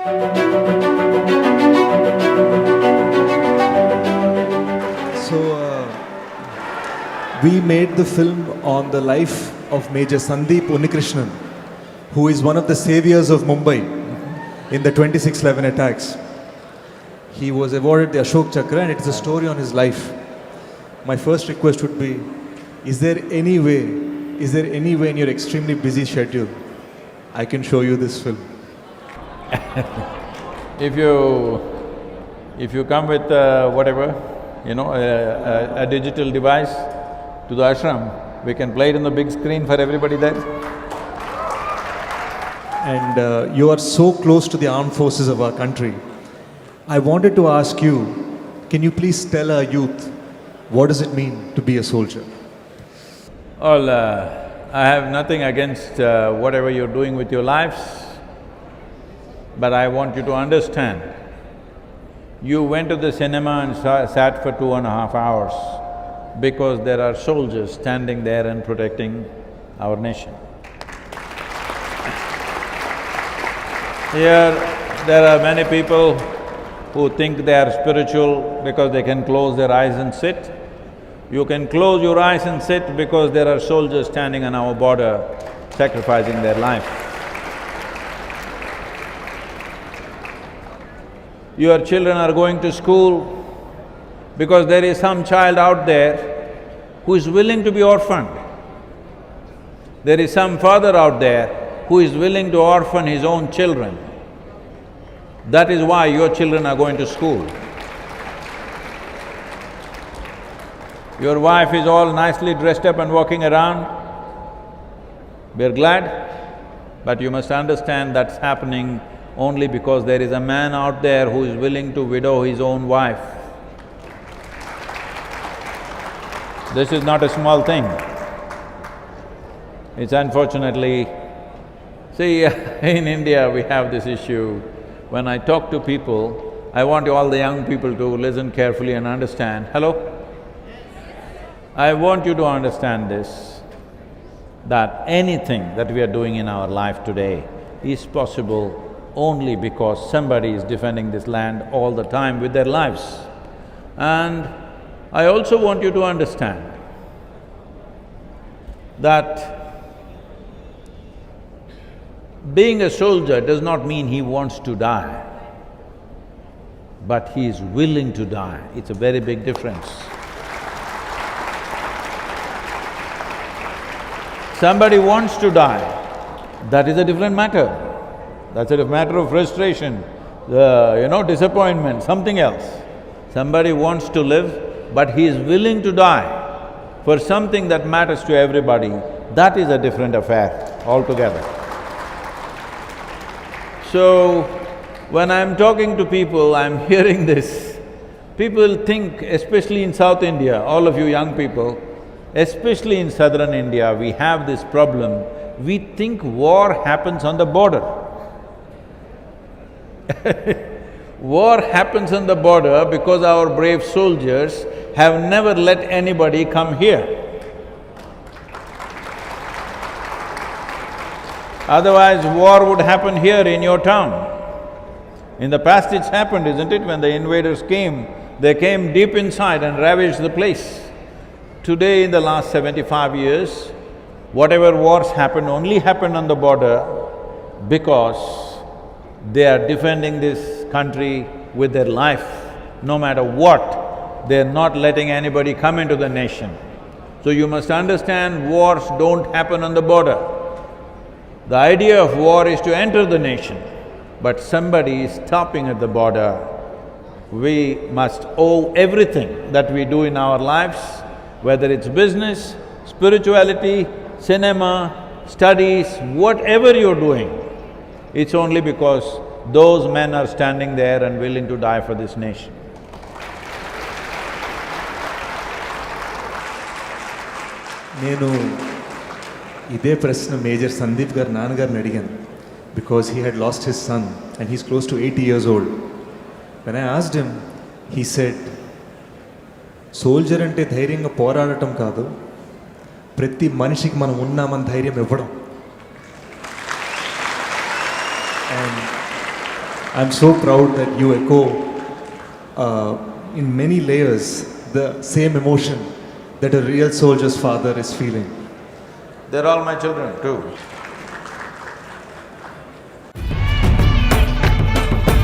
So, we made the film on the life of Major Sandeep Unnikrishnan, who is one of the saviors of Mumbai in the 26/11 attacks. He was awarded the Ashok Chakra, and it is a story on his life. My first request would be, is there any way in your extremely busy schedule I can show you this film? If you come with whatever, a digital device to the ashram, we can play it on the big screen for everybody there. And you are so close to the armed forces of our country. I wanted to ask you, can you please tell our youth, what does it mean to be a soldier? Well, I have nothing against whatever you're doing with your lives, but I want you to understand, you went to the cinema and sat for 2.5 hours because there are soldiers standing there and protecting our nation. Here, there are many people who think they are spiritual because they can close their eyes and sit. You can close your eyes and sit because there are soldiers standing on our border sacrificing their life. Your children are going to school because there is some child out there who is willing to be orphaned. There is some father out there who is willing to orphan his own children. That is why your children are going to school. Your wife is all nicely dressed up and walking around. We're glad, but you must understand that's happening only because there is a man out there who is willing to widow his own wife. This is not a small thing. It's unfortunately… See, in India we have this issue. When I talk to people, I want all the young people to listen carefully and understand. Hello? I want you to understand this, that anything that we are doing in our life today is possible only because somebody is defending this land all the time with their lives. And I also want you to understand that being a soldier does not mean he wants to die, but he is willing to die. It's a very big difference. Somebody wants to die, that is a different matter. That's a matter of frustration, disappointment, something else. Somebody wants to live, but he is willing to die for something that matters to everybody. That is a different affair altogether. So, when I'm talking to people, I'm hearing this. People think, especially in South India, all of you young people, especially in southern India, we have this problem. We think war happens on the border. War happens on the border because our brave soldiers have never let anybody come here. Otherwise, war would happen here in your town. In the past it's happened, isn't it? When the invaders came, they came deep inside and ravaged the place. Today, in the last 75 years, whatever wars happened only happened on the border because they are defending this country with their life. No matter what, they're not letting anybody come into the nation. So you must understand, wars don't happen on the border. The idea of war is to enter the nation, but somebody is stopping at the border. We must owe everything that we do in our lives, whether it's business, spirituality, cinema, studies, whatever you're doing, it's only because those men are standing there and willing to die for this nation. నేను ఇదే ప్రశ్న major Sandeep గారు నాన్నగారిని అడిగాను, because he had lost his son and he's close to 80 years old. When I asked him, he said, soldier అంటే ధైర్యంగా పోరాడటం కాదు, ప్రతి మనిషికి మనం ఉన్నామని ధైర్యం ఇవ్వడం. And I'm so proud that you echo in many layers the same emotion that a real soldier's father is feeling. They're all my children too.